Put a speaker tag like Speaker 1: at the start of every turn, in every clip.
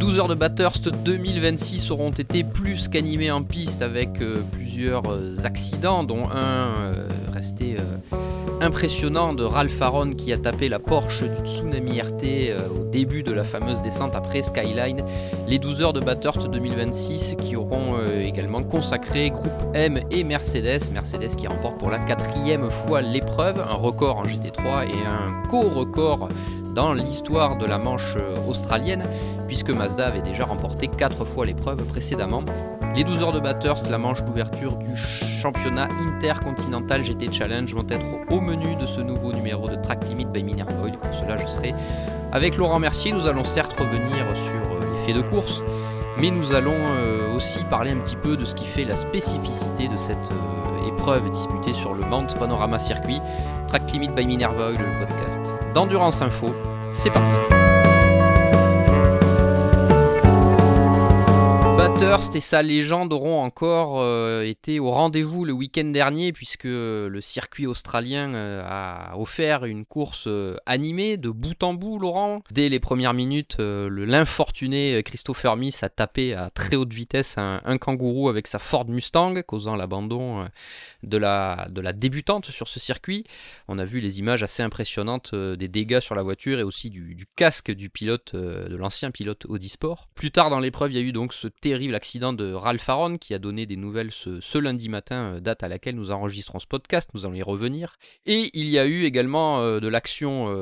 Speaker 1: 12 heures de Bathurst 2026 auront été plus qu'animées en piste avec plusieurs accidents, dont un resté impressionnant de Ralph Aron qui a tapé la Porsche du Tsunami RT au début de la fameuse descente après Skyline. Les 12 heures de Bathurst 2026 qui auront également consacré Groupe M et Mercedes. Mercedes qui remporte pour la 4e fois l'épreuve, un record en GT3 et un co-record dans l'histoire de la Manche australienne, puisque Mazda avait déjà remporté 4 fois l'épreuve précédemment. Les 12 heures de Bathurst, la manche d'ouverture du championnat intercontinental GT Challenge, vont être au menu de ce nouveau numéro de Track Limit by Minerva Oil. Pour cela, je serai avec Laurent Mercier. Nous allons certes revenir sur les faits de course, mais nous allons aussi parler un petit peu de ce qui fait la spécificité de cette épreuve disputée sur le Mount Panorama Circuit. Track Limit by Minerva Oil, le podcast d'Endurance Info. C'est parti. Bathurst et sa légende auront encore été au rendez-vous le week-end dernier, puisque le circuit australien a offert une course animée de bout en bout, Laurent. Dès les premières minutes, l'infortuné Christopher Miss a tapé à très haute vitesse un kangourou avec sa Ford Mustang, causant l'abandon de la débutante sur ce circuit. On a vu les images assez impressionnantes des dégâts sur la voiture et aussi du casque du pilote, de l'ancien pilote Audi Sport. Plus tard dans l'épreuve, il y a eu donc ce terrible accident de Ralph Aron qui a donné des nouvelles ce lundi matin, date à laquelle nous enregistrons ce podcast. Nous allons y revenir. Et il y a eu également de l'action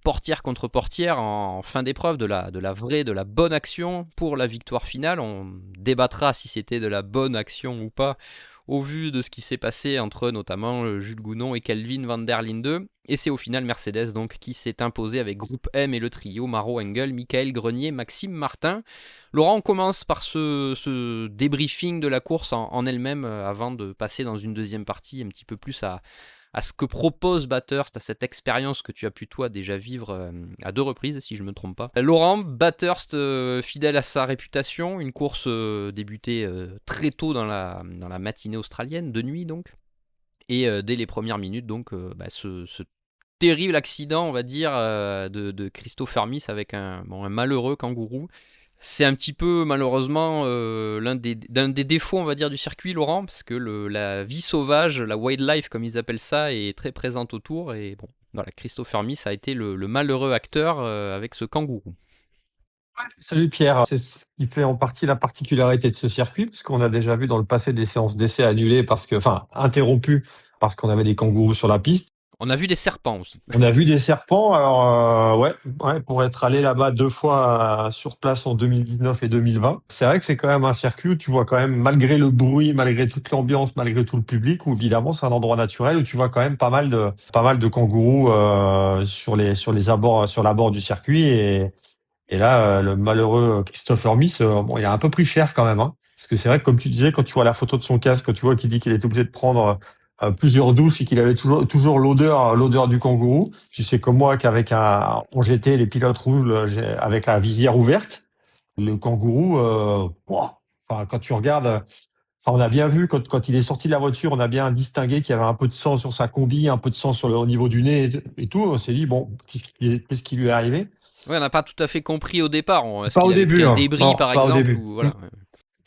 Speaker 1: portière contre portière en fin d'épreuve, de la bonne action pour la victoire finale. On débattra si c'était de la bonne action ou pas, au vu de ce qui s'est passé entre notamment Jules Gounon et Kelvin van der Linde. Et c'est au final Mercedes donc qui s'est imposé avec Groupe M et le trio Maro Engel, Michael Grenier, Maxime Martin. Laurent, on commence par ce débriefing de la course en elle-même avant de passer dans une deuxième partie un petit peu plus à ce que propose Bathurst, à cette expérience que tu as pu toi déjà vivre à 2 reprises, si je ne me trompe pas. Laurent, Bathurst, fidèle à sa réputation, une course débutée très tôt dans la matinée australienne, de nuit donc, et dès les premières minutes, donc, ce terrible accident, on va dire, de Christopher Miss avec un malheureux kangourou. C'est un petit peu malheureusement l'un des défauts, on va dire, du circuit, Laurent, parce que la vie sauvage, la wildlife comme ils appellent ça, est très présente autour. Et bon, voilà, Christopher Miss a été le malheureux acteur avec ce kangourou.
Speaker 2: Salut Pierre, c'est ce qui fait en partie la particularité de ce circuit, parce qu'on a déjà vu dans le passé des séances d'essai annulées interrompues parce qu'on avait des kangourous sur la piste.
Speaker 1: On a vu des serpents aussi.
Speaker 2: On a vu des serpents, alors ouais, pour être allé là-bas 2 fois sur place en 2019 et 2020. C'est vrai que c'est quand même un circuit où tu vois quand même, malgré le bruit, malgré toute l'ambiance, malgré tout le public, où évidemment c'est un endroit naturel où tu vois quand même pas mal de kangourous sur les abords, sur l'abord du circuit. Et là, le malheureux Christopher Miss, il a un peu pris cher quand même, hein. Parce que c'est vrai que comme tu disais, quand tu vois la photo de son casque, quand tu vois qu'il dit qu'il est obligé de prendre plusieurs douches et qu'il avait toujours l'odeur du kangourou. Tu sais comme moi qu'avec en GT, les pilotes roulent avec la visière ouverte. Le kangourou, quand tu regardes, on a bien vu quand il est sorti de la voiture, on a bien distingué qu'il y avait un peu de sang sur sa combi, un peu de sang au niveau du nez et tout. On s'est dit bon, qu'est-ce qui lui est arrivé?
Speaker 1: Ouais, on n'a pas tout à fait compris au départ. Est-ce
Speaker 2: Pas
Speaker 1: qu'il
Speaker 2: au
Speaker 1: avait
Speaker 2: début,
Speaker 1: pris un
Speaker 2: hein.
Speaker 1: débris
Speaker 2: Non,
Speaker 1: par
Speaker 2: pas au
Speaker 1: exemple
Speaker 2: début.
Speaker 1: ou, voilà.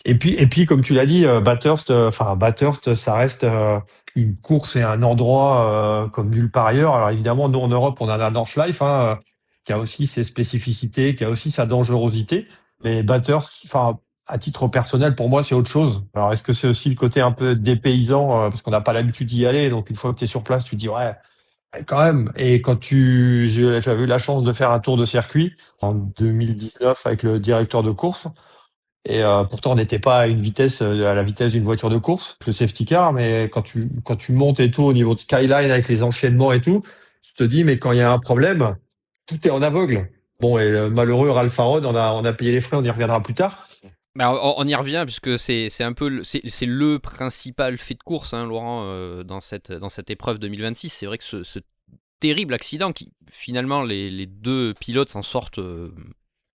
Speaker 2: Et puis, comme tu l'as dit, Bathurst, ça reste une course et un endroit comme nulle part ailleurs. Alors évidemment, nous en Europe, on a la Nordschleife, qui a aussi ses spécificités, qui a aussi sa dangerosité. Mais Bathurst, à titre personnel, pour moi, c'est autre chose. Alors est-ce que c'est aussi le côté un peu dépaysant, parce qu'on n'a pas l'habitude d'y aller, donc une fois que tu es sur place, tu te dis ouais, quand même. Et j'avais eu la chance de faire un tour de circuit en 2019 avec le directeur de course. Et pourtant, on n'était pas à la vitesse d'une voiture de course, le safety car, mais quand tu montes et tout au niveau de Skyline avec les enchaînements et tout, tu te dis mais quand il y a un problème, tout est en aveugle. Bon, et le malheureux Ralph Aron, on a payé les frais, on y reviendra plus tard.
Speaker 1: Bah, on y revient puisque c'est un peu c'est le principal fait de course, hein, Laurent, dans cette épreuve 2026. C'est vrai que ce terrible accident qui finalement les 2 pilotes s'en sortent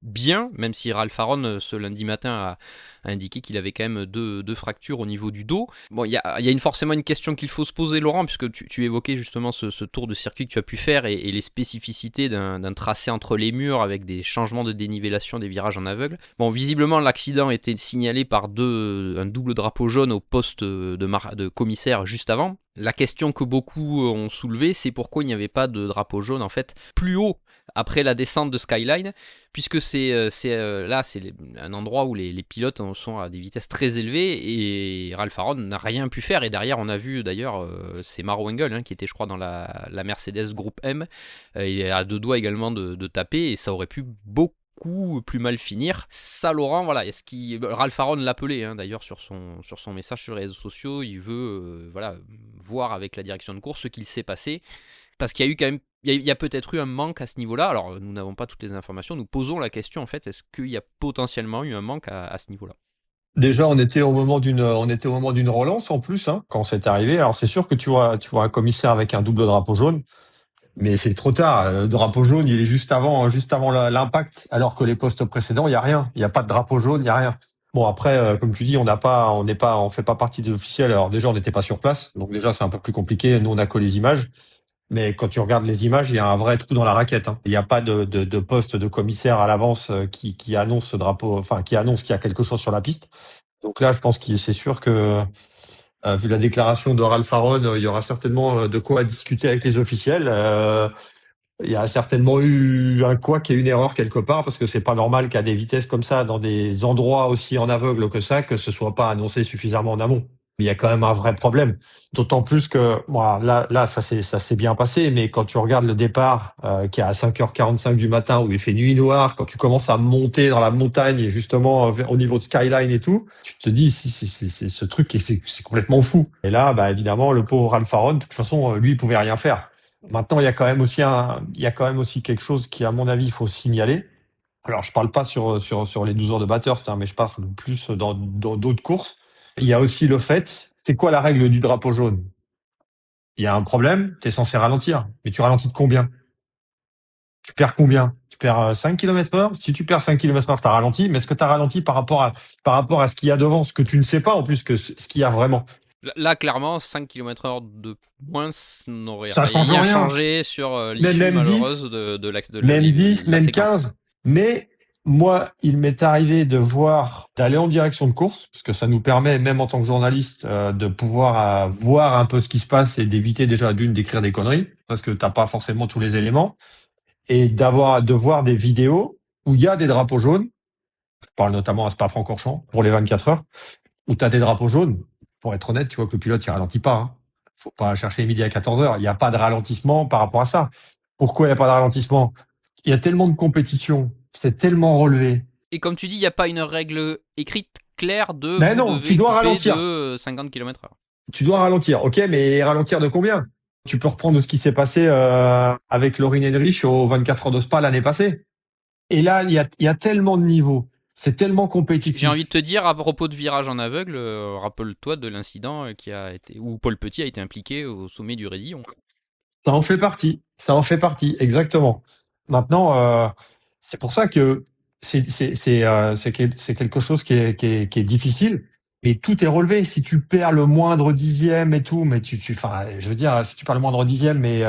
Speaker 1: bien, même si Ralph Aron, ce lundi matin, a indiqué qu'il avait quand même deux fractures au niveau du dos. Bon, il y a forcément une question qu'il faut se poser, Laurent, puisque tu évoquais justement ce tour de circuit que tu as pu faire et les spécificités d'un tracé entre les murs avec des changements de dénivellation des virages en aveugle. Bon, visiblement, l'accident était signalé par un double drapeau jaune au poste de commissaire juste avant. La question que beaucoup ont soulevée, c'est pourquoi il n'y avait pas de drapeau jaune en fait plus haut après la descente de Skyline, puisque c'est un endroit où les pilotes sont à des vitesses très élevées et Ralph Aron n'a rien pu faire. Et derrière, on a vu d'ailleurs, c'est Maro Engel qui était, je crois, dans la Mercedes Groupe M. Il est à deux doigts également de taper et ça aurait pu beaucoup plus mal finir. Ça, Laurent, voilà, Ralph Aron l'appelait d'ailleurs sur son message sur les réseaux sociaux. Il veut voir avec la direction de course ce qu'il s'est passé. Parce qu'il y a eu quand même, il y a peut-être eu un manque à ce niveau-là. Alors, nous n'avons pas toutes les informations. Nous posons la question, en fait, est-ce qu'il y a potentiellement eu un manque à ce niveau-là?
Speaker 2: Déjà, on était au moment d'une relance en plus, hein, quand c'est arrivé. Alors c'est sûr que tu vois un commissaire avec un double drapeau jaune, mais c'est trop tard. Le drapeau jaune, il est juste avant l'impact, alors que les postes précédents, il y a rien. Il y a pas de drapeau jaune, il y a rien. Bon après, comme tu dis, on fait pas partie des officiels. Alors déjà, on n'était pas sur place, donc déjà c'est un peu plus compliqué. Nous, on a que les images. Mais quand tu regardes les images, il y a un vrai trou dans la raquette, hein. Il n'y a pas de poste de commissaire à l'avance qui annonce ce drapeau, enfin qui annonce qu'il y a quelque chose sur la piste. Donc là, je pense que c'est sûr que, vu la déclaration de Ralph Aron, il y aura certainement de quoi discuter avec les officiels. Il y a certainement eu un couac et une erreur quelque part, parce que c'est pas normal qu'à des vitesses comme ça, dans des endroits aussi en aveugle que ça, que ce soit pas annoncé suffisamment en amont. Il y a quand même un vrai problème. D'autant plus que, bon, là, ça s'est bien passé, mais quand tu regardes le départ, qui est à 5h45 du matin, où il fait nuit noire, quand tu commences à monter dans la montagne, et justement, au niveau de Skyline et tout, tu te dis, c'est ce truc, et c'est complètement fou. Et là, bah, évidemment, le pauvre Ralph Aron, de toute façon, lui, il pouvait rien faire. Maintenant, il y a quand même aussi quelque chose qui, à mon avis, il faut signaler. Alors, je parle pas sur les 12 heures de Bathurst, hein, mais je parle plus dans d'autres courses. Il y a aussi le fait, c'est quoi la règle du drapeau jaune? Il y a un problème, tu es censé ralentir. Mais tu ralentis de combien? Tu perds combien? Tu perds 5 km heure? Si tu perds 5 km heure, tu as ralenti, mais est-ce que tu as ralenti par rapport à ce qu'il y a devant, ce que tu ne sais pas en plus que ce qu'il y a vraiment?
Speaker 1: Là, clairement, 5 km/h de moins n'aurait
Speaker 2: Ça change
Speaker 1: rien
Speaker 2: rien.
Speaker 1: changé sur l'issue
Speaker 2: Même
Speaker 1: malheureuse
Speaker 2: 10,
Speaker 1: de
Speaker 2: même 10,
Speaker 1: la
Speaker 2: même
Speaker 1: séquence.
Speaker 2: 15. Mais moi, il m'est arrivé d'aller en direction de course, parce que ça nous permet, même en tant que journaliste, de pouvoir voir un peu ce qui se passe et d'éviter déjà d'écrire des conneries, parce que t'as pas forcément tous les éléments, et de voir des vidéos où il y a des drapeaux jaunes. Je parle notamment à Spa-Francorchamps pour les 24 heures, où tu as des drapeaux jaunes. Pour être honnête, tu vois que le pilote il ralentit pas, hein. Faut pas chercher midi à 14 heures. Il n'y a pas de ralentissement par rapport à ça. Pourquoi il n'y a pas de ralentissement? Il y a tellement de compétition, c'est tellement relevé.
Speaker 1: Et comme tu dis, il n'y a pas une règle écrite claire de
Speaker 2: Mais
Speaker 1: vous
Speaker 2: non, tu
Speaker 1: devez
Speaker 2: dois
Speaker 1: couper
Speaker 2: ralentir.
Speaker 1: de 50 km/h.
Speaker 2: Tu dois ralentir. Ok, mais ralentir de combien? Tu peux reprendre ce qui s'est passé avec Lorin Heinrich aux 24 heures de Spa l'année passée. Et là, il y a tellement de niveaux. C'est tellement
Speaker 1: J'ai envie
Speaker 2: compétitif.
Speaker 1: de te dire, à propos de virage en aveugle, rappelle-toi de l'incident où Paul Petit a été impliqué au sommet du Raidillon.
Speaker 2: Ça en fait partie. Ça en fait partie, exactement. Maintenant, c'est pour ça que c'est quelque chose qui est difficile. Et tout est relevé. Si tu perds le moindre dixième et tout, mais enfin, je veux dire, si tu perds le moindre dixième, mais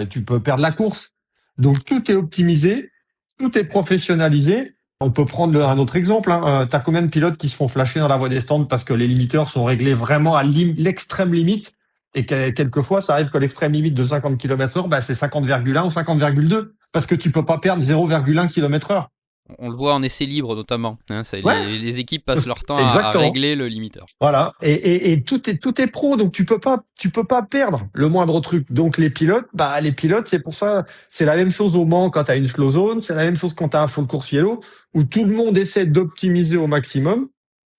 Speaker 2: tu peux perdre la course. Donc tout est optimisé, tout est professionnalisé. On peut prendre un autre exemple, hein. T'as combien de pilotes qui se font flasher dans la voie des stands parce que les limiteurs sont réglés vraiment à l'extrême limite et quelquefois, ça arrive que l'extrême limite de 50 km/h, bah, c'est 50,1 ou 50,2 parce que tu peux pas perdre 0,1 km/h.
Speaker 1: On le voit en essai libre notamment.
Speaker 2: Ouais,
Speaker 1: Les équipes passent leur temps à
Speaker 2: exactement.
Speaker 1: régler le limiteur.
Speaker 2: Voilà. Et tout est pro, donc tu peux pas perdre le moindre truc. Donc les pilotes, c'est pour ça, c'est la même chose au Mans quand t'as une slow zone, c'est la même chose quand t'as un full course yellow, où tout le monde essaie d'optimiser au maximum.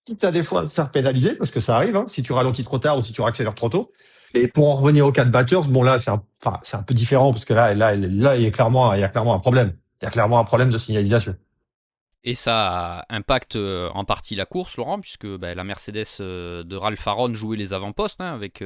Speaker 2: Quitte à des fois à se faire pénaliser, parce que ça arrive, hein, si tu ralentis trop tard ou si tu accélères trop tôt. Et pour en revenir au cas de Batters, bon là, c'est un peu différent, parce que là, il y a clairement un problème. Il y a clairement un problème de signalisation.
Speaker 1: Et ça impacte en partie la course, Laurent, puisque la Mercedes de Ralph Aron jouait les avant-postes, hein, avec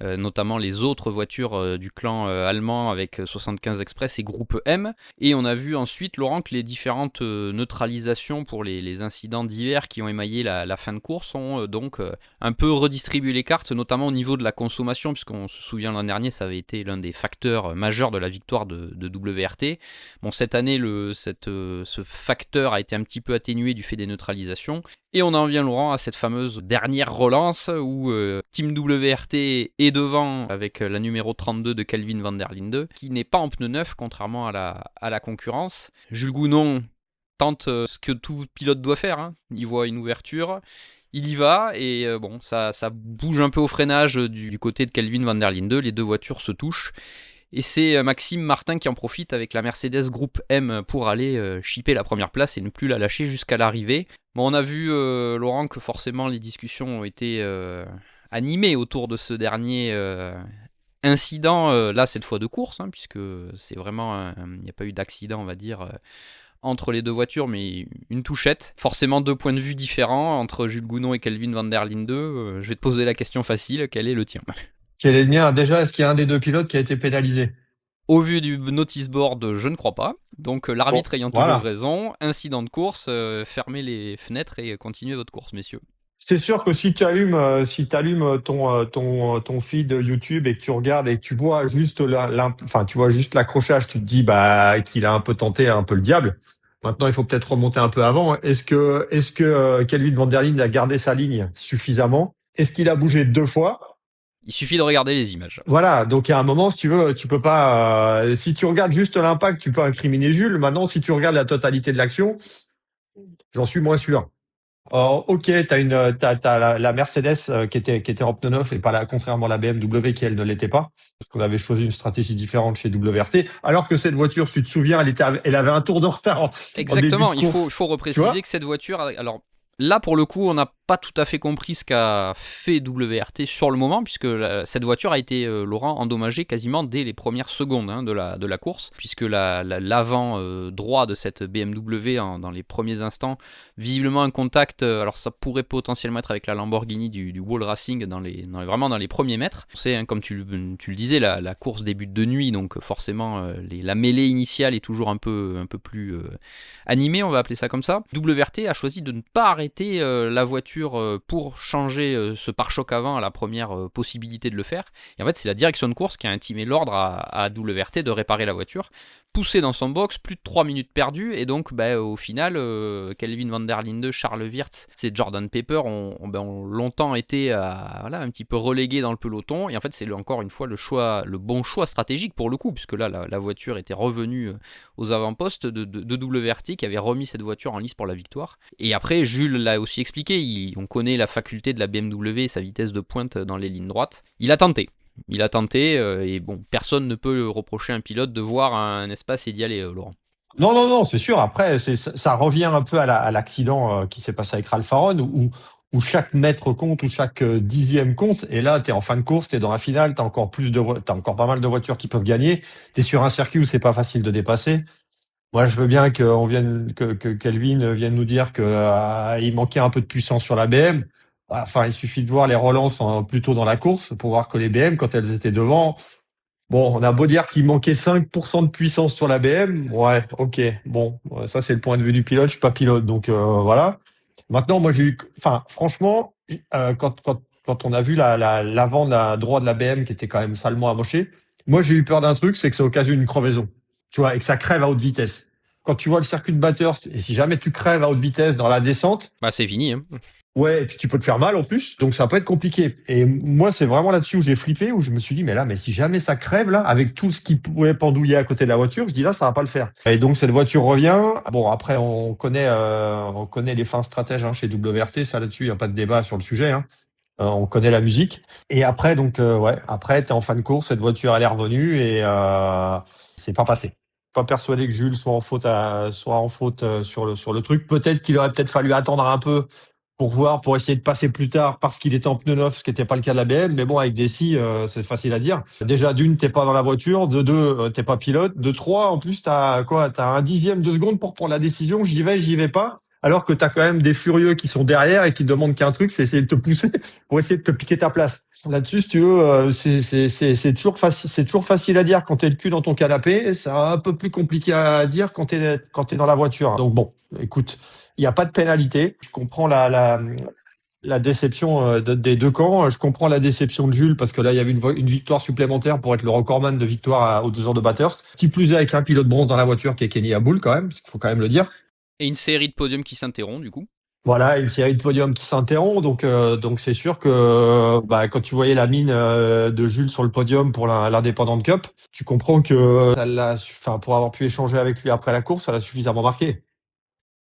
Speaker 1: notamment les autres voitures du clan allemand avec 75 Express et groupe M. Et on a vu ensuite, Laurent, que les différentes neutralisations pour les incidents divers qui ont émaillé la fin de course ont donc un peu redistribué les cartes, notamment au niveau de la consommation, puisqu'on se souvient l'an dernier, ça avait été l'un des facteurs majeurs de la victoire de WRT. Bon, cette année, ce facteur a été un petit peu atténué du fait des neutralisations. Et on en vient, Laurent, à cette fameuse dernière relance où Team WRT est devant avec la numéro 32 de Kelvin van der Linde, qui n'est pas en pneu neuf, contrairement à la concurrence. Jules Gounon tente ce que tout pilote doit faire, hein. Il voit une ouverture, il y va, et bon, ça bouge un peu au freinage du côté de Kelvin van der Linde. Les deux voitures se touchent. Et c'est Maxime Martin qui en profite avec la Mercedes Groupe M pour aller chipper la première place et ne plus la lâcher jusqu'à l'arrivée. Bon, on a vu, Laurent, que forcément les discussions ont été animées autour de ce dernier incident, là cette fois de course, hein, puisque c'est vraiment, il n'y a pas eu d'accident, on va dire, entre les deux voitures, mais une touchette. Forcément deux points de vue différents entre Jules Gounon et Kelvin van der Linde. Je vais te poser la question facile, quel est le tien?
Speaker 2: Quel est le mien? Déjà, est-ce qu'il y a un des deux pilotes qui a été pénalisé?
Speaker 1: Au vu du notice board, je ne crois pas. Donc
Speaker 2: Bon,
Speaker 1: l'arbitre ayant toujours
Speaker 2: voilà.
Speaker 1: raison, incident de course, fermez les fenêtres et continuez votre course, messieurs.
Speaker 2: C'est sûr que si tu allumes ton feed YouTube et que tu regardes et que tu vois juste enfin, tu vois juste l'accrochage, tu te dis bah qu'il a un peu tenté un peu le diable. Maintenant, il faut peut-être remonter un peu avant. Est-ce que Kelvin van der Linde a gardé sa ligne suffisamment? Est-ce qu'il a bougé deux fois?
Speaker 1: Il suffit de regarder les images.
Speaker 2: Voilà, donc à un moment, si tu veux, tu peux pas. Si tu regardes juste l'impact, tu peux incriminer Jules. Maintenant, si tu regardes la totalité de l'action, j'en suis moins sûr. Ok, t'as la Mercedes qui était en pneu neuf et pas la, contrairement à la BMW qui elle ne l'était pas, parce qu'on avait choisi une stratégie différente chez WRT. Alors que cette voiture, si tu te souviens, elle avait un tour de retard en début
Speaker 1: Exactement,
Speaker 2: de
Speaker 1: il faut, il
Speaker 2: course.
Speaker 1: faut
Speaker 2: Tu
Speaker 1: repréciser
Speaker 2: vois?
Speaker 1: que cette voiture, alors là pour le coup on n'a pas tout à fait compris ce qu'a fait WRT sur le moment, puisque cette voiture a été, Laurent, endommagée quasiment dès les premières secondes, hein, de la course, puisque l'avant droit de cette BMW dans les premiers instants, visiblement un contact, alors ça pourrait potentiellement être avec la Lamborghini du Wall Racing vraiment dans les premiers mètres. On sait, hein, comme tu le disais, la course débute de nuit, donc forcément la mêlée initiale est toujours un peu plus animé, on va appeler ça comme ça. WRT a choisi de ne pas arrêter la voiture pour changer ce pare-choc avant à la première possibilité de le faire. Et en fait, c'est la direction de course qui a intimé l'ordre à WRT de réparer la voiture. Poussé dans son box, plus de 3 minutes perdues, et donc au final, Kelvin van der Linde, Charles Wirtz et Jordan Pepper ont longtemps été voilà, un petit peu relégués dans le peloton, et en fait c'est encore une fois le bon choix stratégique pour le coup, puisque là la voiture était revenue aux avant-postes de WRT qui avait remis cette voiture en lice pour la victoire. Et après, Jules l'a aussi expliqué, on connaît la faculté de la BMW et sa vitesse de pointe dans les lignes droites. Il a tenté. Et bon, personne ne peut reprocher à un pilote de voir un espace et d'y aller, Laurent.
Speaker 2: Non, non, non, c'est sûr. Après, ça revient un peu à l'accident qui s'est passé avec Ralph Aron, où chaque mètre compte, où chaque dixième compte. Et là, tu es en fin de course, tu es dans la finale, tu as t'as encore pas mal de voitures qui peuvent gagner. Tu es sur un circuit où c'est pas facile de dépasser. Moi, je veux bien que Kelvin vienne nous dire que il manquait un peu de puissance sur la BM. Enfin, il suffit de voir les relances plus tôt dans la course pour voir que les BM, quand elles étaient devant, bon, on a beau dire qu'il manquait 5% de puissance sur la BM. Ouais, ok. Bon, ça, c'est le point de vue du pilote. Je suis pas pilote, donc voilà. Maintenant, moi, enfin, franchement, quand on a vu l'avant droit de la BM qui était quand même salement amoché, moi, j'ai eu peur d'un truc, c'est que ça occasionne une crevaison. Tu vois, et que ça crève à haute vitesse. Quand tu vois le circuit de Bathurst, et si jamais tu crèves à haute vitesse dans la descente,
Speaker 1: Bah c'est fini, hein.
Speaker 2: ouais, et puis tu peux te faire mal en plus, donc ça peut être compliqué. Et moi, c'est vraiment là-dessus où j'ai flippé, où je me suis dit, mais si jamais ça crève là, avec tout ce qui pouvait pendouiller à côté de la voiture, je dis là, ça va pas le faire. Et donc cette voiture revient. Bon, après, on connaît les fins stratèges hein, chez WRT, ça là-dessus, il y a pas de débat sur le sujet. Hein. On connaît la musique. Et après, donc ouais, après, t'es en fin de course, cette voiture elle est revenue et c'est pas passé. Pas persuadé que Jules soit en faute sur le truc. Peut-être qu'il aurait peut-être fallu attendre un peu pour essayer de passer plus tard parce qu'il était en pneu neuf, ce qui n'était pas le cas de la BM. Mais bon, avec des scies, c'est facile à dire. Déjà, d'une, t'es pas dans la voiture. De deux, t'es pas pilote. De trois, en plus, t'as un dixième de seconde pour prendre la décision. J'y vais pas. Alors que t'as quand même des furieux qui sont derrière et qui demandent qu'un truc, c'est essayer de te pousser pour essayer de te piquer ta place. Là-dessus, si tu veux, c'est toujours facile à dire quand t'es le cul dans ton canapé. C'est un peu plus compliqué à dire quand t'es dans la voiture. Donc bon, écoute, il n'y a pas de pénalité. Je comprends la déception des deux camps. Je comprends la déception de Jules parce que là, il y avait une victoire supplémentaire pour être le recordman de victoire aux 2 heures de Bathurst. Qui plus est avec un pilote bronze dans la voiture qui est Kenny Aboul quand même, parce qu'il faut quand même le dire.
Speaker 1: Et une série de podiums qui s'interrompt du coup.
Speaker 2: Voilà, une série de podiums qui s'interrompt. Donc c'est sûr que quand tu voyais la mine de Jules sur le podium pour l'Independent Cup, tu comprends que pour avoir pu échanger avec lui après la course, ça l'a suffisamment marqué.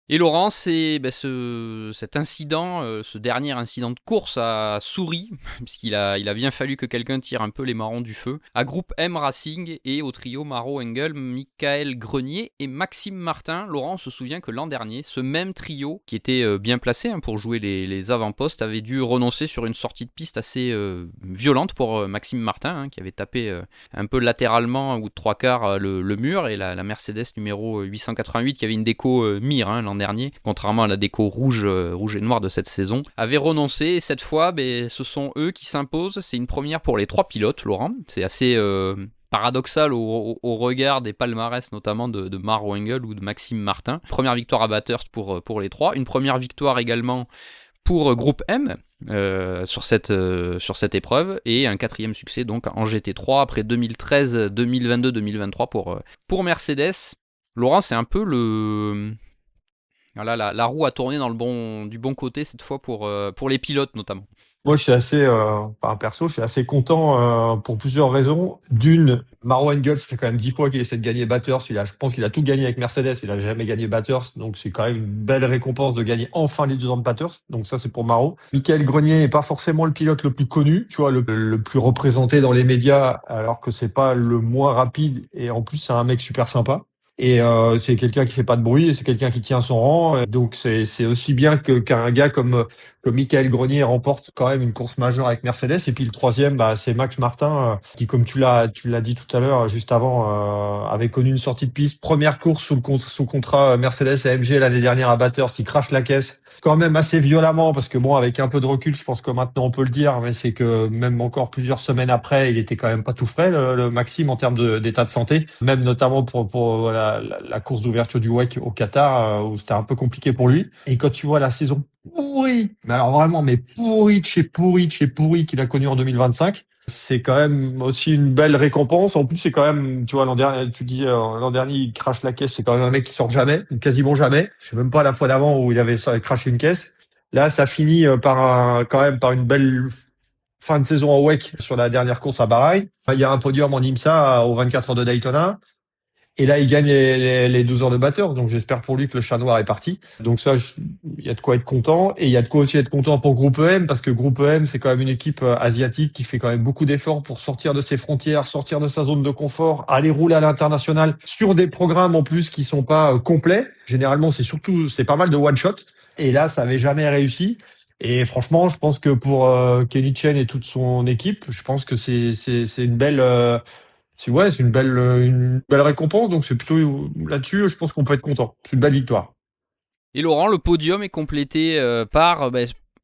Speaker 1: Et Laurent, c'est cet incident, ce dernier incident de course a souri, puisqu'il il a bien fallu que quelqu'un tire un peu les marrons du feu, à Groupe M Racing et au trio Maro Engel, Michael Grenier et Maxime Martin. Laurent, on se souvient que l'an dernier, ce même trio, qui était bien placé pour jouer les avant-postes, avait dû renoncer sur une sortie de piste assez violente pour Maxime Martin, qui avait tapé un peu latéralement ou de trois quarts le mur, et la Mercedes numéro 888, qui avait une déco mire l'an dernier, contrairement à la déco rouge et noire de cette saison, avait renoncé. Et cette fois, ce sont eux qui s'imposent. C'est une première pour les trois pilotes, Laurent. C'est assez paradoxal au regard des palmarès, notamment de Maro Engel ou de Maxime Martin. Première victoire à Bathurst pour les trois. Une première victoire également pour Groupe M sur cette épreuve, et un quatrième succès donc en GT3 après 2013, 2022, 2023 pour Mercedes. Laurent, c'est un peu la roue a tourné du bon côté cette fois pour les pilotes notamment.
Speaker 2: Moi, je suis perso, je suis assez content pour plusieurs raisons. D'une, Maro Engel, ça fait quand même 10 fois qu'il essaie de gagner Bathurst. Je pense qu'il a tout gagné avec Mercedes. Il a jamais gagné Bathurst. Donc, c'est quand même une belle récompense de gagner enfin les 2 ans de Bathurst. Donc, ça, c'est pour Maro. Michael Grenier est pas forcément le pilote le plus connu, tu vois, le plus représenté dans les médias, alors que c'est pas le moins rapide. Et en plus, c'est un mec super sympa. Et c'est quelqu'un qui fait pas de bruit et c'est quelqu'un qui tient son rang. Donc c'est aussi bien qu'un gars comme Michael Grenier remporte quand même une course majeure avec Mercedes. Et puis le troisième, c'est Max Martin qui, comme tu l'as dit tout à l'heure, juste avant, avait connu une sortie de piste, première course sous contrat Mercedes AMG l'année dernière à Bathurst, il crache la caisse quand même assez violemment parce que bon, avec un peu de recul, je pense que maintenant on peut le dire, mais c'est que même encore plusieurs semaines après, il était quand même pas tout frais le Maxime en termes d'état de santé, même notamment pour la course d'ouverture du WEC au Qatar où c'était un peu compliqué pour lui. Et quand tu vois la saison pourrie, mais alors vraiment mais pourri de chez pourri qu'il a connu en 2025. C'est quand même aussi une belle récompense. En plus, c'est quand même, tu vois, l'an dernier, tu dis, l'an dernier, il crache la caisse. C'est quand même un mec qui sort jamais, quasiment jamais. Je sais même pas la fois d'avant où il avait craché une caisse. Là, ça finit quand même par une belle fin de saison en WEC sur la dernière course à Bahreïn. Il y a un podium en IMSA aux 24 heures de Daytona. Et là, il gagne les 12 heures de batteur. Donc, j'espère pour lui que le chat noir est parti. Donc ça, il y a de quoi être content. Et il y a de quoi aussi être content pour Groupe EM, parce que Groupe EM, c'est quand même une équipe asiatique qui fait quand même beaucoup d'efforts pour sortir de ses frontières, sortir de sa zone de confort, aller rouler à l'international sur des programmes en plus qui sont pas complets. Généralement, c'est pas mal de one shot. Et là, ça avait jamais réussi. Et franchement, je pense que pour Kenny Chen et toute son équipe, je pense que c'est une belle c'est une belle récompense, donc c'est plutôt là-dessus, je pense qu'on peut être content. C'est une belle victoire.
Speaker 1: Et Laurent, le podium est complété par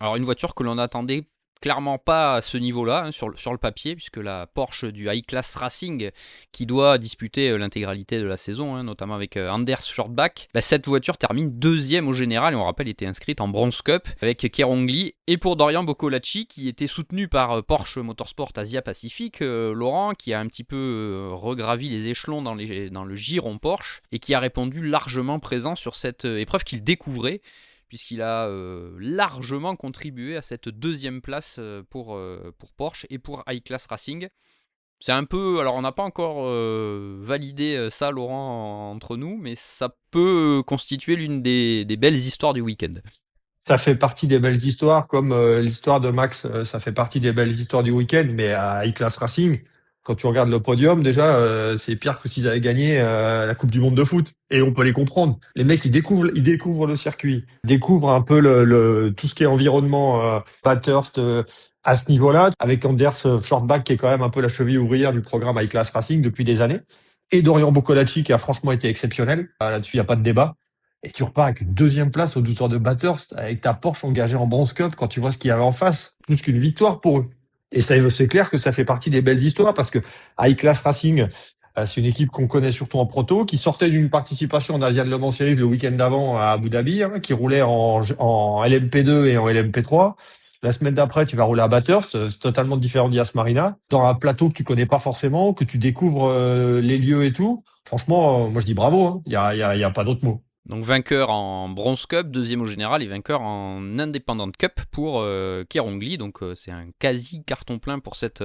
Speaker 1: alors une voiture que l'on attendait clairement pas à ce niveau-là sur le papier, puisque la Porsche du High Class Racing, qui doit disputer l'intégralité de la saison, notamment avec Anders Shortback, cette voiture termine deuxième au général, et on rappelle était inscrite en Bronze Cup avec Kerongli. Et pour Dorian Boccolacci, qui était soutenu par Porsche Motorsport Asia Pacific, Laurent, qui a un petit peu regravi les échelons dans le giron Porsche, et qui a répondu largement présent sur cette épreuve qu'il découvrait, puisqu'il a largement contribué à cette deuxième place pour Porsche et pour High Class Racing. C'est un peu, alors on n'a pas encore validé ça, Laurent, entre nous, mais ça peut constituer l'une des belles histoires du week-end.
Speaker 2: Ça fait partie des belles histoires, comme l'histoire de Max, ça fait partie des belles histoires du week-end, mais à High Class Racing, Quand tu regardes le podium, déjà, c'est pire que s'ils avaient gagné la Coupe du Monde de foot. Et on peut les comprendre. Les mecs, ils découvrent le circuit, ils découvrent un peu tout ce qui est environnement Bathurst à ce niveau-là, avec Anders Shortback qui est quand même un peu la cheville ouvrière du programme iClass Racing depuis des années, et Dorian Boccolacci qui a franchement été exceptionnel. Là-dessus, il n'y a pas de débat. Et tu repars avec une deuxième place au 12 heures de Bathurst, avec ta Porsche engagée en Bronze Cup quand tu vois ce qu'il y avait en face. Plus qu'une victoire pour eux. Et ça, c'est clair que ça fait partie des belles histoires parce que iClass Racing, c'est une équipe qu'on connaît surtout en proto, qui sortait d'une participation en Asian Le Mans Series le week-end d'avant à Abu Dhabi, hein, qui roulait en LMP2 et en LMP3. La semaine d'après, tu vas rouler à Bathurst, c'est totalement différent d'Yas Marina, dans un plateau que tu connais pas forcément, que tu découvres les lieux et tout. Franchement, moi je dis bravo, hein. Il y a pas d'autre mot.
Speaker 1: Donc vainqueur en Bronze Cup, deuxième au général et vainqueur en Independent Cup pour Kerongli. Donc c'est un quasi carton plein pour cette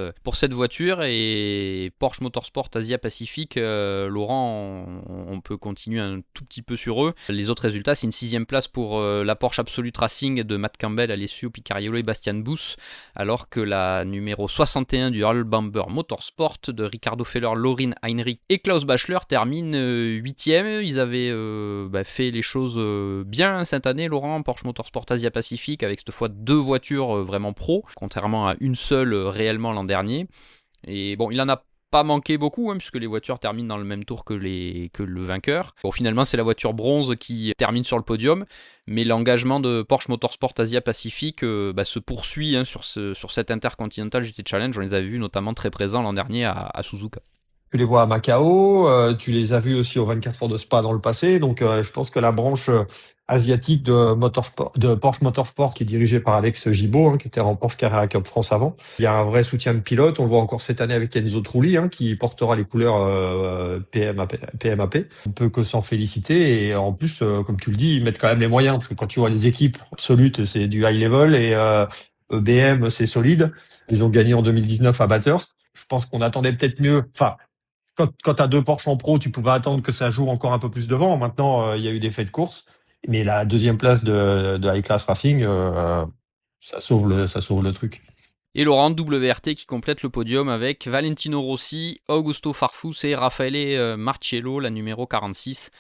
Speaker 1: voiture. Et Porsche Motorsport Asia Pacifique, Laurent, on peut continuer un tout petit peu sur eux. Les autres résultats, c'est une sixième place pour la Porsche Absolute Racing de Matt Campbell, Alessio Picariello et Bastian Bus, alors que la numéro 61 du Earl Bamber Motorsport de Ricardo Feller, Lorin Heinrich et Klaus Bachler termine 8e. Ils avaient fait les choses bien cette année, Laurent. Porsche Motorsport Asia Pacifique avec cette fois deux voitures vraiment pro, contrairement à une seule réellement l'an dernier. Et bon, il en a pas manqué beaucoup, hein, puisque les voitures terminent dans le même tour que le vainqueur. Bon, finalement, c'est la voiture bronze qui termine sur le podium, mais l'engagement de Porsche Motorsport Asia Pacifique se poursuit sur cette Intercontinental GT Challenge. On les avait vus notamment très présents l'an dernier à Suzuka.
Speaker 2: Tu les vois à Macao, tu les as vus aussi aux 24 heures de Spa dans le passé. Donc, je pense que la branche asiatique de Porsche Motorsport, qui est dirigée par Alex Gibaud, hein, qui était en Porsche Carrera Cup France avant, il y a un vrai soutien de pilote. On le voit encore cette année avec Enzo Trulli, hein, qui portera les couleurs PMAP. On peut que s'en féliciter. Et en plus, comme tu le dis, ils mettent quand même les moyens, parce que quand tu vois les équipes absolutes, c'est du high level, et EBM, c'est solide. Ils ont gagné en 2019 à Bathurst. Je pense qu'on attendait peut-être mieux. Enfin, quand tu as deux Porsche en pro, tu pouvais attendre que ça joue encore un peu plus devant. Maintenant, il y a eu des faits de course. Mais la deuxième place de High Class Racing, ça sauve le truc.
Speaker 1: Et Laurent WRT qui complète le podium avec Valentino Rossi, Augusto Farfus et Raffaele Marcello, la numéro 46,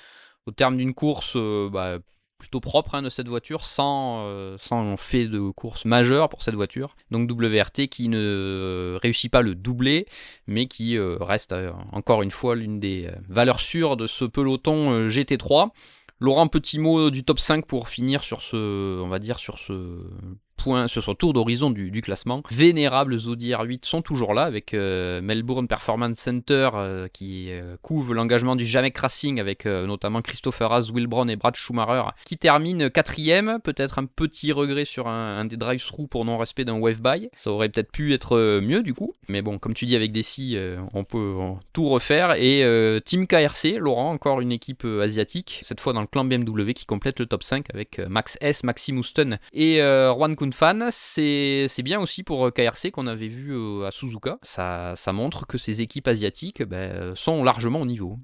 Speaker 1: au terme d'une course plutôt propre de cette voiture, sans fait de course majeure pour cette voiture. Donc WRT qui ne réussit pas le doublé, mais qui reste encore une fois l'une des valeurs sûres de ce peloton GT3. Laurent, petit mot du top 5 pour finir sur ce point, sur son tour d'horizon du classement. Vénérables Audi R8 sont toujours là avec Melbourne Performance Center qui couvre l'engagement du Jamec Racing avec notamment Christopher Haas, Will Brown et Brad Schumacher qui termine 4ème. Peut-être un petit regret sur un des drive-through pour non-respect d'un wave-by. Ça aurait peut-être pu être mieux du coup. Mais bon, comme tu dis avec Desi, on peut tout refaire. Et Team KRC, Laurent, encore une équipe asiatique, cette fois dans le clan BMW qui complète le top 5 avec Max S, Maxime Houston et Juan Kunfan. C'est bien aussi pour KRC qu'on avait vu à Suzuka. Ça montre que ces équipes asiatiques sont largement au niveau.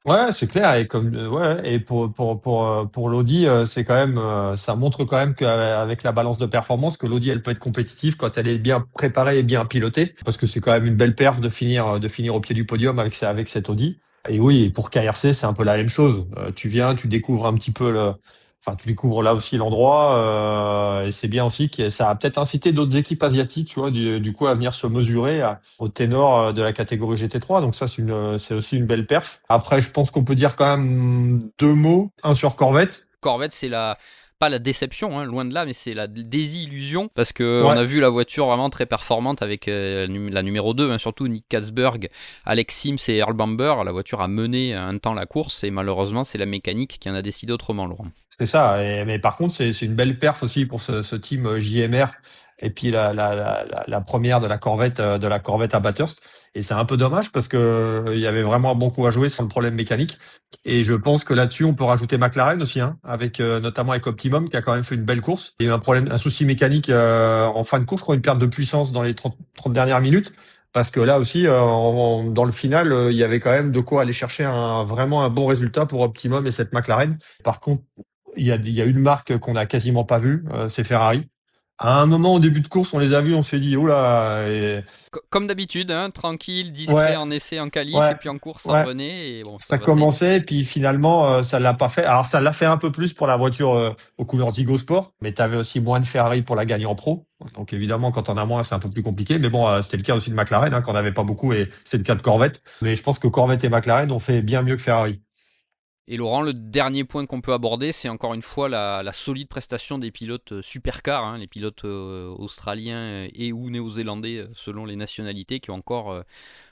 Speaker 2: Ouais, c'est clair. Et et pour l'Audi, c'est quand même, ça montre quand même qu'avec la balance de performance, que l'Audi elle peut être compétitive quand elle est bien préparée et bien pilotée, parce que c'est quand même une belle perf de finir au pied du podium avec cette Audi. Et oui, pour KRC, c'est un peu la même chose. Tu viens, tu découvres un petit peu tu découvres là aussi l'endroit, et c'est bien aussi que ça a peut-être incité d'autres équipes asiatiques, tu vois, du coup à venir se mesurer au ténor de la catégorie GT3. Donc ça, c'est aussi une belle perf. Après, je pense qu'on peut dire quand même deux mots, un sur Corvette.
Speaker 1: Corvette, c'est pas la déception, loin de là, mais c'est la désillusion, parce qu'on
Speaker 2: Ouais.
Speaker 1: a vu la voiture vraiment très performante avec la numéro 2, surtout Nick Kasberg, Alex Sims et Earl Bamber. La voiture a mené un temps la course, et malheureusement, c'est la mécanique qui en a décidé autrement, Laurent.
Speaker 2: C'est ça. Mais par contre, c'est une belle perf aussi pour ce team JMR. Et puis la première de la Corvette à Bathurst. Et c'est un peu dommage parce que il y avait vraiment un bon coup à jouer sur le problème mécanique. Et je pense que là-dessus, on peut rajouter McLaren aussi, hein, avec notamment avec Optimum qui a quand même fait une belle course. Il y a eu un souci mécanique en fin de course, je crois, une perte de puissance dans les 30 dernières minutes. Parce que là aussi, dans le final, il y avait quand même de quoi aller chercher vraiment un bon résultat pour Optimum et cette McLaren. Par contre, il y a une marque qu'on a quasiment pas vue, c'est Ferrari. À un moment au début de course, on les a vus, on s'est dit, oula,
Speaker 1: Comme d'habitude, hein, tranquille, discret
Speaker 2: ouais,
Speaker 1: en essai, en qualif,
Speaker 2: ouais,
Speaker 1: et puis en course, ça
Speaker 2: ouais.
Speaker 1: revenait, et bon, ça
Speaker 2: Ça
Speaker 1: passait.
Speaker 2: commençait, puis finalement, ça l'a pas fait. Alors, ça l'a fait un peu plus pour la voiture aux couleurs Zygo Sport, mais tu avais aussi moins de Ferrari pour la gagner en pro. Donc, évidemment, quand on a moins, c'est un peu plus compliqué. Mais bon, c'était le cas aussi de McLaren, hein, qu'on n'avait pas beaucoup, et c'est le cas de Corvette. Mais je pense que Corvette et McLaren ont fait bien mieux que Ferrari.
Speaker 1: Et Laurent, le dernier point qu'on peut aborder, c'est encore une fois la solide prestation des pilotes supercars, hein, les pilotes australiens et ou néo-zélandais selon les nationalités, qui ont encore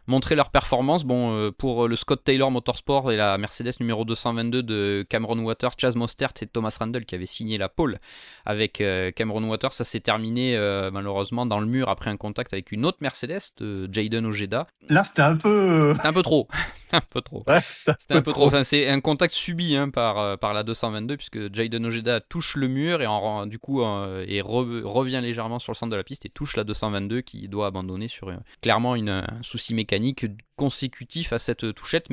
Speaker 1: montrer leur performance. Bon, pour le Scott Taylor Motorsport et la Mercedes numéro 222 de Cameron Waters, Chaz Mostert et Thomas Randall qui avaient signé la pole avec Cameron Waters, ça s'est terminé malheureusement dans le mur après un contact avec une autre Mercedes de Jayden Ojeda.
Speaker 2: Là, c'était un peu,
Speaker 1: C'était un peu trop. C'était un peu trop.
Speaker 2: ouais, c'était un
Speaker 1: C'était un
Speaker 2: peu
Speaker 1: peu trop.
Speaker 2: trop.
Speaker 1: Enfin, c'est un contact subi par la 222 puisque Jayden Ojeda touche le mur et du coup revient légèrement sur le centre de la piste et touche la 222 qui doit abandonner sur clairement un souci mécanique consécutif à cette touchette.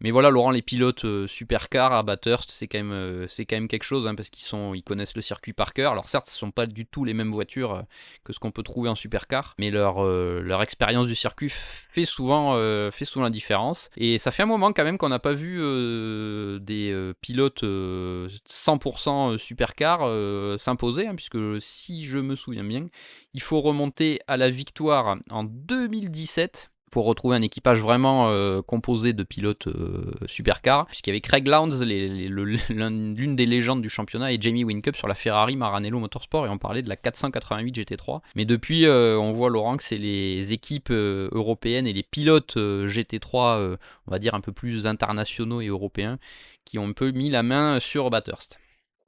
Speaker 1: Mais voilà, Laurent, les pilotes supercar à Bathurst, c'est quand même quelque chose hein, parce ils connaissent le circuit par cœur. Alors certes, ce sont pas du tout les mêmes voitures que ce qu'on peut trouver en supercar, mais leur expérience du circuit fait souvent la différence. Et ça fait un moment quand même qu'on n'a pas vu des pilotes 100% supercar s'imposer, hein, puisque si je me souviens bien, il faut remonter à la victoire en 2017 pour retrouver un équipage vraiment composé de pilotes supercars, puisqu'il y avait Craig Lowndes, l'une des légendes du championnat, et Jamie Whincup sur la Ferrari Maranello Motorsport, et on parlait de la 488 GT3. Mais depuis, on voit, Laurent, que c'est les équipes européennes et les pilotes GT3, on va dire un peu plus internationaux et européens, qui ont un peu mis la main sur Bathurst.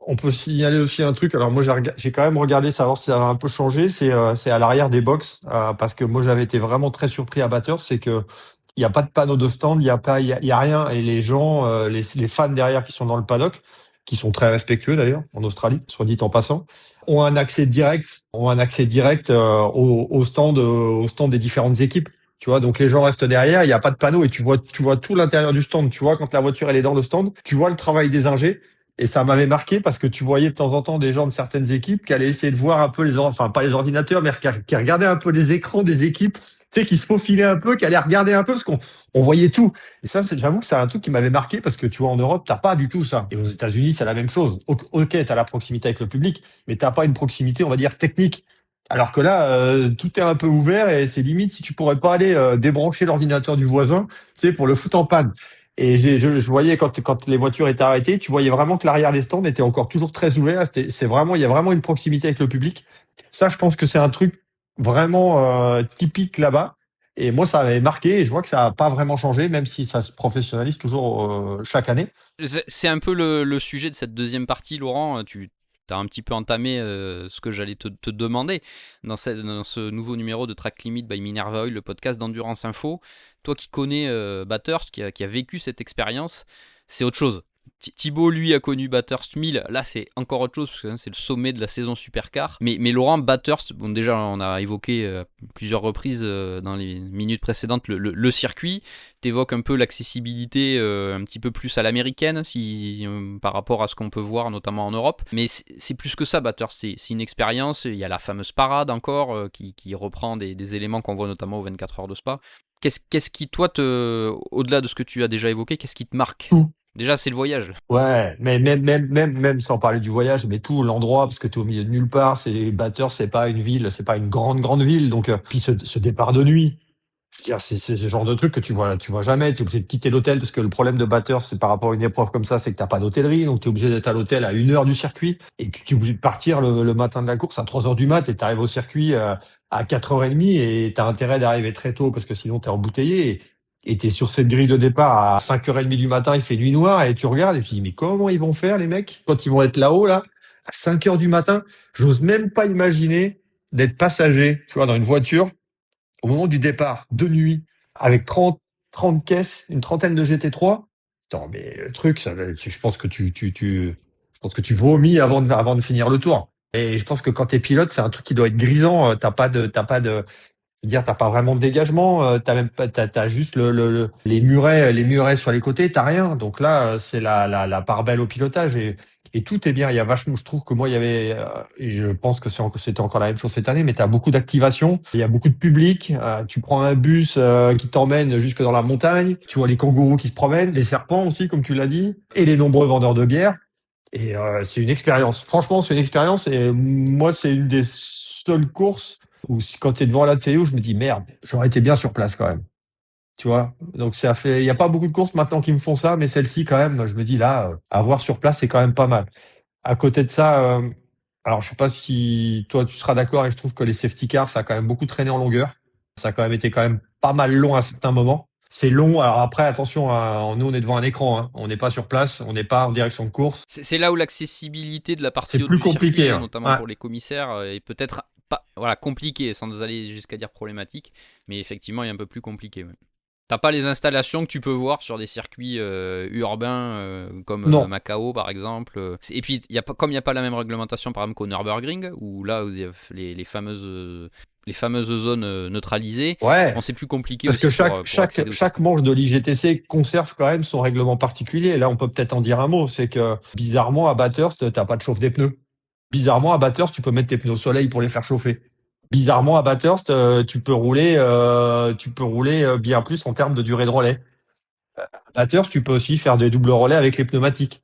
Speaker 2: On peut signaler aussi un truc. Alors moi, j'ai quand même regardé savoir si ça a un peu changé. C'est à l'arrière des box, parce que moi, j'avais été vraiment très surpris à Bathurst, c'est que il y a pas de panneau de stand, il y a pas, il y a rien, et les gens, les fans derrière qui sont dans le paddock, qui sont très respectueux d'ailleurs en Australie, soit dit en passant, ont un accès direct au stand des différentes équipes. Tu vois, donc les gens restent derrière, il n'y a pas de panneau et tu vois tout l'intérieur du stand. Tu vois quand la voiture elle est dans le stand, tu vois le travail des ingés. Et ça m'avait marqué parce que tu voyais de temps en temps des gens de certaines équipes qui allaient essayer de voir un peu enfin pas les ordinateurs, mais qui regardaient un peu les écrans des équipes, tu sais, qui se faufilaient un peu, qui allaient regarder un peu parce qu'on voyait tout. Et ça, j'avoue que c'est un truc qui m'avait marqué parce que tu vois, en Europe, t'as pas du tout ça. Et aux États-Unis, c'est la même chose. Ok, t'as la proximité avec le public, mais t'as pas une proximité, on va dire, technique. Alors que là, tout est un peu ouvert et c'est limite si tu pourrais pas aller débrancher l'ordinateur du voisin, tu sais, pour le foutre en panne. Et je voyais quand les voitures étaient arrêtées, tu voyais vraiment que l'arrière des stands était encore toujours très ouvert. C'est vraiment, il y a vraiment une proximité avec le public. Ça, je pense que c'est un truc vraiment typique là-bas. Et moi, ça m'avait marqué et je vois que ça n'a pas vraiment changé, même si ça se professionnalise toujours chaque année.
Speaker 1: C'est un peu le sujet de cette deuxième partie, Laurent. Tu as un petit peu entamé ce que j'allais te demander dans ce nouveau numéro de Track Limit by Minerva Oil, le podcast d'Endurance Info. Toi qui connais Bathurst, qui a vécu cette expérience, c'est autre chose. Thibaut, lui, a connu Bathurst 1000. Là, c'est encore autre chose, parce que c'est le sommet de la saison supercar. Mais Laurent, Bathurst, bon, déjà, on a évoqué plusieurs reprises dans les minutes précédentes le circuit. T'évoques un peu l'accessibilité un petit peu plus à l'américaine, par rapport à ce qu'on peut voir, notamment en Europe. Mais c'est plus que ça, Bathurst. C'est une expérience. Il y a la fameuse parade encore, qui reprend des éléments qu'on voit notamment aux 24 heures de Spa. Qu'est-ce qui, toi, au-delà de ce que tu as déjà évoqué, qu'est-ce qui te marque?
Speaker 2: Tout.
Speaker 1: Déjà, c'est le voyage.
Speaker 2: Ouais, mais même sans parler du voyage, mais tout l'endroit, parce que tu es au milieu de nulle part, Bathurst, c'est pas une ville, c'est pas une grande ville, donc puis ce départ de nuit. Je veux dire, c'est ce genre de truc que tu vois jamais. Tu es obligé de quitter l'hôtel parce que le problème de Bathurst, c'est par rapport à une épreuve comme ça, c'est que t'as pas d'hôtellerie, donc tu es obligé d'être à l'hôtel à 1 heure du circuit et tu es obligé de partir le matin de la course à 3 heures du mat et t'arrives au circuit à 4h30 et t'as intérêt d'arriver très tôt parce que sinon t'es embouteillé et t'es sur cette grille de départ à 5h30 du matin, il fait nuit noire et tu regardes et tu dis mais comment ils vont faire les mecs quand ils vont être là-haut là à 5 heures du matin? J'ose même pas imaginer d'être passager, tu vois, dans une voiture au moment du départ, de nuit, avec 30 caisses, une trentaine de GT3. Attends, mais le truc, je pense que je pense que tu vomis avant de finir le tour. Et je pense que quand t'es pilote, c'est un truc qui doit être grisant. T'as pas vraiment de dégagement. T'as même pas, t'as juste les murets sur les côtés. T'as rien. Donc là, c'est la part belle au pilotage. et tout est bien. Il y a vachement, je trouve que moi, il y avait, et je pense que c'était encore la même chose cette année, mais tu as beaucoup d'activation, il y a beaucoup de public, tu prends un bus qui t'emmène jusque dans la montagne, tu vois les kangourous qui se promènent, les serpents aussi, comme tu l'as dit, et les nombreux vendeurs de bière. Et c'est une expérience. Franchement, c'est une expérience. Et moi, c'est une des seules courses où quand tu es devant la télé, où je me dis merde, j'aurais été bien sur place quand même. Tu vois, donc ça fait, il y a pas beaucoup de courses maintenant qui me font ça, mais celle-ci quand même, je me dis là, à voir sur place, c'est quand même pas mal. À côté de ça, alors je sais pas si toi tu seras d'accord, et je trouve que les safety cars, ça a quand même beaucoup traîné en longueur. Ça a quand même été quand même pas mal long à certains moments. C'est long. Alors après, attention, hein, nous on est devant un écran, hein. On n'est pas sur place, on n'est pas en direction de course.
Speaker 1: C'est là où l'accessibilité de la
Speaker 2: C'est
Speaker 1: partie haute
Speaker 2: plus
Speaker 1: du circuit,
Speaker 2: compliqué,
Speaker 1: hein,
Speaker 2: hein.
Speaker 1: notamment
Speaker 2: Ouais.
Speaker 1: pour les commissaires, est peut-être pas voilà, compliqué, sans aller jusqu'à dire problématique, mais effectivement, il est un peu plus compliqué. Ouais. T'as pas les installations que tu peux voir sur des circuits urbains comme
Speaker 2: Non.
Speaker 1: Macao par exemple. Et puis comme il n'y a pas la même réglementation par exemple qu'au Nürburgring, où là où il y a les fameuses zones neutralisées,
Speaker 2: Ouais.
Speaker 1: bon, c'est plus compliqué
Speaker 2: Parce que
Speaker 1: aussi
Speaker 2: chaque,
Speaker 1: pour
Speaker 2: chaque,
Speaker 1: accéder au
Speaker 2: chaque
Speaker 1: circuit.
Speaker 2: manche de l'IGTC conserve quand même son règlement particulier. Là, on peut peut-être en dire un mot. C'est que, bizarrement, à Bathurst, t'as pas de chauffe des pneus. Bizarrement, à Bathurst, tu peux mettre tes pneus au soleil pour les faire chauffer. Bizarrement, à Bathurst, tu peux rouler bien plus en termes de durée de relais. À Bathurst, tu peux aussi faire des doubles relais avec les pneumatiques.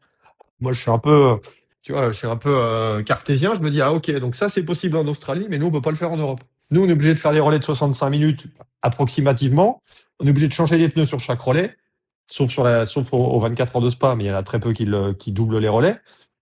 Speaker 2: Moi, je suis un peu, tu vois, je suis un peu cartésien. Je me dis, ah ok, donc ça c'est possible en Australie, mais nous on peut pas le faire en Europe. Nous, on est obligé de faire des relais de 65 minutes approximativement. On est obligé de changer les pneus sur chaque relais, sauf aux 24 heures de Spa, mais il y en a très peu qui doublent les relais.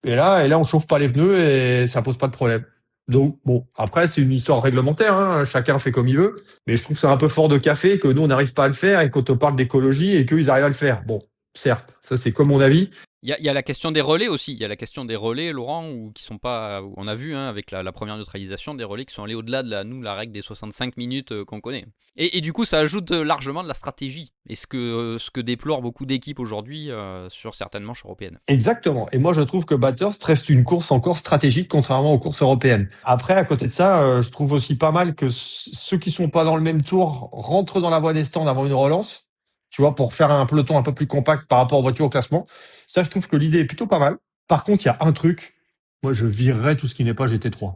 Speaker 2: Et là, on chauffe pas les pneus et ça pose pas de problème. Donc bon, après c'est une histoire réglementaire, hein, chacun fait comme il veut, mais je trouve ça un peu fort de café que nous on n'arrive pas à le faire et quand on parle d'écologie et qu'ils arrivent à le faire. Bon, certes, ça c'est comme mon avis.
Speaker 1: Il y a la question des relais aussi. Il y a la question des relais, Laurent, où, qui sont pas. Où on a vu hein, avec la première neutralisation des relais qui sont allés au-delà de la règle des 65 minutes qu'on connaît. Et du coup, ça ajoute largement de la stratégie. Et ce que déplorent beaucoup d'équipes aujourd'hui sur certaines manches européennes.
Speaker 2: Exactement. Et moi, je trouve que Bathurst reste une course encore stratégique, contrairement aux courses européennes. Après, à côté de ça, je trouve aussi pas mal que ceux qui sont pas dans le même tour rentrent dans la voie des stands avant une relance, tu vois, pour faire un peloton un peu plus compact par rapport aux voitures au classement. Ça, je trouve que l'idée est plutôt pas mal. Par contre, il y a un truc. Moi, je virerais tout ce qui n'est pas GT3.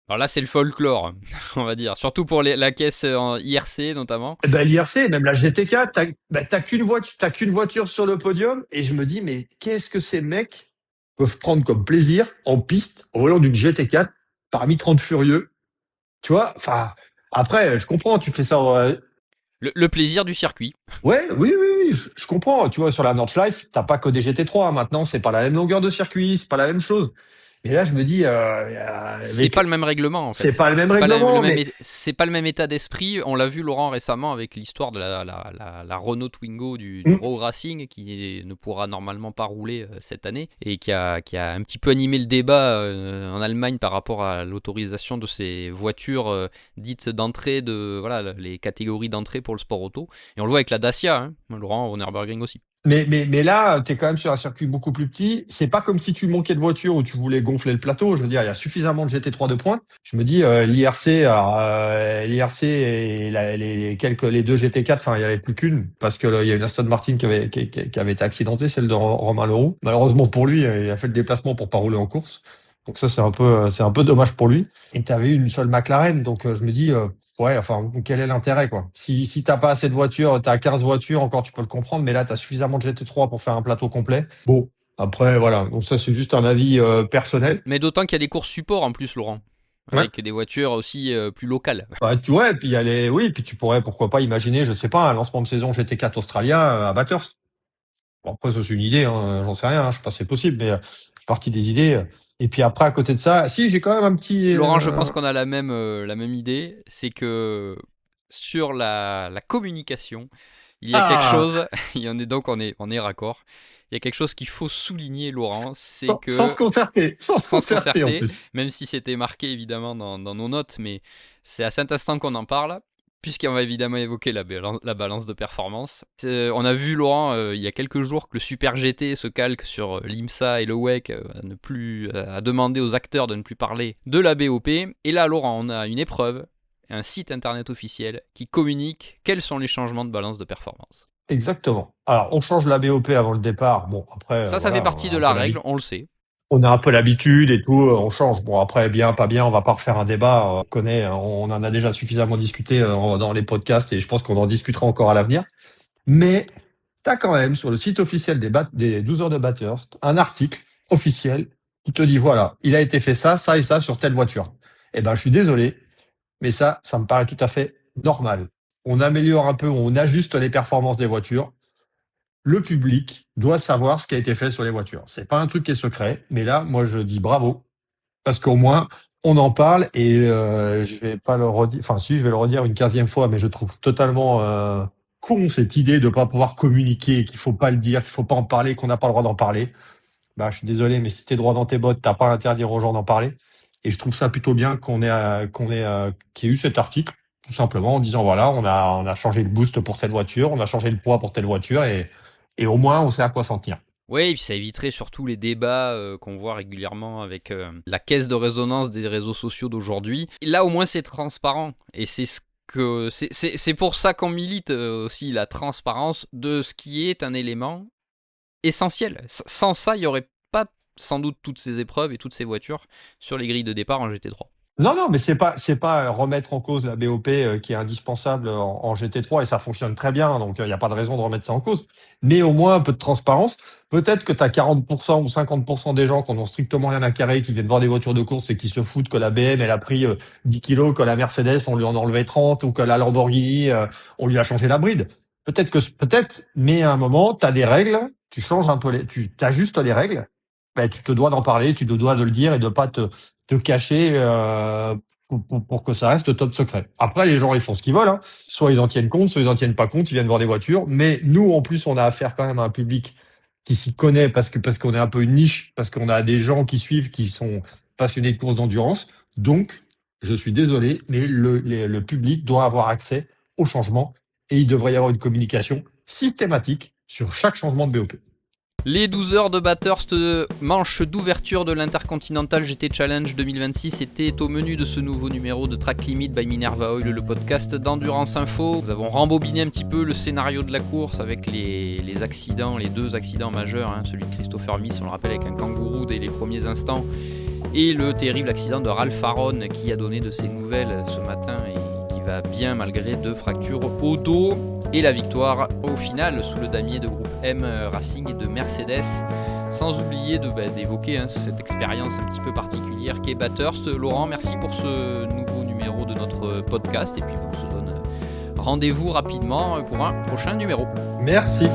Speaker 1: Alors là, c'est le folklore, on va dire. Surtout pour la caisse en IRC notamment.
Speaker 2: Eh ben, l'IRC, même la GT4, t'as qu'une voiture sur le podium. Et je me dis, mais qu'est-ce que ces mecs peuvent prendre comme plaisir en piste au volant d'une GT4 parmi 30 furieux? Tu vois, enfin, après, je comprends, tu fais ça.
Speaker 1: Le plaisir du circuit.
Speaker 2: Ouais, oui, oui, oui, je comprends. Tu vois, sur la Nordschleife, t'as pas que des GT3. Maintenant, c'est pas la même longueur de circuit, c'est pas la même chose. Mais là, je me dis,
Speaker 1: C'est pas le même règlement en
Speaker 2: c'est
Speaker 1: fait.
Speaker 2: pas le même règlement, mais
Speaker 1: C'est pas le même état d'esprit. On l'a vu Laurent récemment avec l'histoire de la Renault Twingo du
Speaker 2: hum,
Speaker 1: Raw Racing qui ne pourra normalement pas rouler cette année et qui a un petit peu animé le débat en Allemagne par rapport à l'autorisation de ces voitures dites d'entrée de voilà les catégories d'entrée pour le sport auto. Et on le voit avec la Dacia, hein, Laurent au Nürburgring aussi.
Speaker 2: mais là, tu es quand même sur un circuit beaucoup plus petit. C'est pas comme si tu manquais de voiture ou tu voulais gonfler le plateau. Je veux dire, il y a suffisamment de GT3 de pointe. Je me dis, l'IRC et les deux GT4, enfin, il y avait plus qu'une parce que il y a une Aston Martin qui avait été accidentée, celle de Romain Leroux. Malheureusement pour lui, il a fait le déplacement pour pas rouler en course. Donc ça, c'est un peu dommage pour lui. Et tu avais une seule McLaren. Donc, je me dis, ouais, enfin, quel est l'intérêt, quoi? Si t'as pas assez de voitures, t'as 15 voitures, encore tu peux le comprendre, mais là, t'as suffisamment de GT3 pour faire un plateau complet. Bon, après, voilà. Donc ça, c'est juste un avis personnel.
Speaker 1: Mais d'autant qu'il y a des courses support en plus, Laurent,
Speaker 2: Ouais.
Speaker 1: avec des voitures aussi plus locales.
Speaker 2: Bah, tu vois, et puis il y a les, oui, puis tu pourrais, pourquoi pas imaginer, je sais pas, un lancement de saison GT4 australien à Bathurst. Bon, après, ça, c'est une idée, hein, j'en sais rien, je sais pas si c'est possible, mais c'est partie des idées. Et puis après, à côté de ça, si, j'ai quand même un petit,
Speaker 1: Laurent, je pense qu'on a la même idée, c'est que sur la communication, il y a quelque
Speaker 2: ah,
Speaker 1: chose, il y en est donc on est raccord, il y a quelque chose qu'il faut souligner, Laurent, c'est
Speaker 2: sans se
Speaker 1: que,
Speaker 2: concerter, sans se
Speaker 1: sans se
Speaker 2: concerter en
Speaker 1: concerter,
Speaker 2: plus.
Speaker 1: même si c'était marqué évidemment dans nos notes, mais c'est à cet instant qu'on en parle, puisqu'on va évidemment évoquer la balance de performance. On a vu, Laurent, il y a quelques jours que le Super GT se calque sur l'IMSA et le WEC à demander aux acteurs de ne plus parler de la BOP. Et là, Laurent, on a une épreuve, un site internet officiel qui communique quels sont les changements de balance de performance.
Speaker 2: Exactement. Alors, on change la BOP avant le départ. Bon, après,
Speaker 1: Ça fait
Speaker 2: voilà,
Speaker 1: partie de
Speaker 2: un
Speaker 1: la
Speaker 2: peu la
Speaker 1: règle,
Speaker 2: vie.
Speaker 1: on le sait.
Speaker 2: On a un peu l'habitude et tout, on change. Bon, après, bien, pas bien, on va pas refaire un débat. On connaît, on en a déjà suffisamment discuté dans les podcasts et je pense qu'on en discutera encore à l'avenir. Mais tu as quand même sur le site officiel des 12 heures de Bathurst un article officiel qui te dit voilà, il a été fait ça et ça sur telle voiture. Eh ben, je suis désolé, mais ça me paraît tout à fait normal. On améliore un peu, on ajuste les performances des voitures. Le public doit savoir ce qui a été fait sur les voitures. C'est pas un truc qui est secret, mais là, moi, je dis bravo parce qu'au moins, on en parle et je vais pas le redire. Enfin, si, je vais le redire une 15e fois, mais je trouve totalement con cette idée de pas pouvoir communiquer, qu'il faut pas le dire, qu'il faut pas en parler, qu'on n'a pas le droit d'en parler. Bah, je suis désolé, mais si t'es droit dans tes bottes, t'as pas à interdire aux gens d'en parler. Et je trouve ça plutôt bien qu'il y ait eu cet article, tout simplement en disant voilà, on a changé le boost pour telle voiture, on a changé le poids pour telle voiture et au moins on sait à quoi s'en tenir.
Speaker 1: Oui, et puis ça éviterait surtout les débats qu'on voit régulièrement avec la caisse de résonance des réseaux sociaux d'aujourd'hui. Là, au moins, c'est transparent. Et c'est pour ça qu'on milite aussi la transparence de ce qui est un élément essentiel. Sans ça, il n'y aurait pas sans doute toutes ces épreuves et toutes ces voitures sur les grilles de départ en GT3.
Speaker 2: Non, non, mais c'est pas remettre en cause la BOP qui est indispensable en GT3 et ça fonctionne très bien, donc il n'y a pas de raison de remettre ça en cause. Mais au moins un peu de transparence. Peut-être que tu as 40% ou 50% des gens qui n'ont strictement rien à carrer, qui viennent voir des voitures de course et qui se foutent que la BM elle a pris 10 kilos, que la Mercedes on lui en a enlevé 30 ou que la Lamborghini on lui a changé la bride. Peut-être, mais à un moment tu as des règles, tu changes un peu tu t'ajustes les règles. Ben, tu te dois d'en parler, tu te dois de le dire et de pas te cacher pour que ça reste top secret. Après, les gens, ils font ce qu'ils veulent. Hein. Soit ils en tiennent compte, soit ils en tiennent pas compte, ils viennent voir des voitures. Mais nous, en plus, on a affaire quand même à un public qui s'y connaît parce qu'on est un peu une niche, parce qu'on a des gens qui suivent, qui sont passionnés de courses d'endurance. Donc, je suis désolé, mais le public doit avoir accès au changement et il devrait y avoir une communication systématique sur chaque changement de BOP.
Speaker 1: Les 12 heures de Bathurst, manche d'ouverture de l'Intercontinental GT Challenge 2026, étaient au menu de ce nouveau numéro de Track Limit by Minerva Oil, le podcast d'Endurance Info. Nous avons rembobiné un petit peu le scénario de la course avec les accidents, les deux accidents majeurs, hein, celui de Christopher Miss, on le rappelle, avec un kangourou dès les premiers instants, et le terrible accident de Ralph Aron qui a donné de ses nouvelles ce matin et qui va bien malgré 2 fractures au dos. Et la victoire au final sous le damier de groupe M Racing et de Mercedes, sans oublier d'évoquer cette expérience un petit peu particulière qu'est Bathurst. Laurent, merci pour ce nouveau numéro de notre podcast et puis on se donne rendez-vous rapidement pour un prochain numéro.
Speaker 2: Merci.